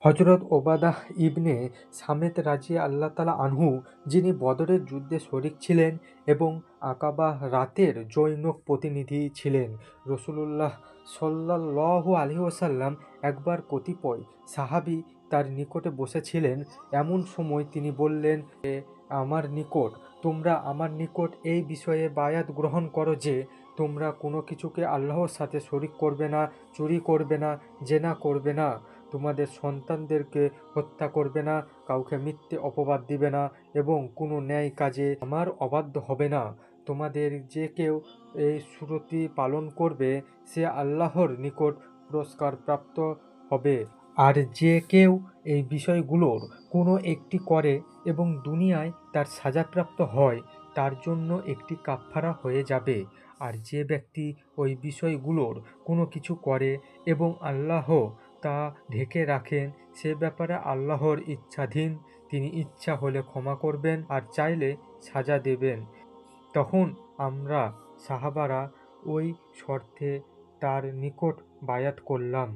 হযরত ওবাদাহ ইবনে সামেত রাযিয়াল্লাহু তাআলা আনহু, যিনি বদরের যুদ্ধে শরীক ছিলেন এবং আকাবা রাতের জনৈক প্রতিনিধি ছিলেন। রাসূলুল্লাহ সাল্লাল্লাহু আলাইহি ওয়াসাল্লাম একবার কতিপয় সাহাবী তার নিকটে বসেছিলেন। এমন সময় তিনি বললেন, আমার নিকট তোমরা আমার নিকট এই বিষয়ে বায়াত গ্রহণ করো যে তোমরা কোনো কিছুকে আল্লাহর সাথে শরীক করবে না, চুরি করবে না, জেনা করবে না, তোমাদের সন্তানদেরকে হত্যা করবে না, কাউকে মিথ্যে অপবাদ দিবে না এবং কোনো ন্যায় কাজে আমার অবাধ্য হবে না। তোমাদের যে কেউ এই সুরতি পালন করবে সে আল্লাহর নিকট পুরস্কার প্রাপ্ত হবে। আর যে কেউ এই বিষয়গুলোর কোনো একটি করে এবং দুনিয়ায় তার সাজাপ্রাপ্ত হয়, তার জন্য একটি কাফফারা হয়ে যাবে। আর যে ব্যক্তি ওই বিষয়গুলোর কোনো কিছু করে এবং আল্লাহ তা ঢেকে রাখেন, সে ব্যাপারে আল্লাহর ইচ্ছাধীন। তিনি ইচ্ছা হলে ক্ষমা করবেন আর চাইলে সাজা দেবেন। তখন আমরা সাহাবারা ওই শর্তে তার নিকট বায়াত করলাম।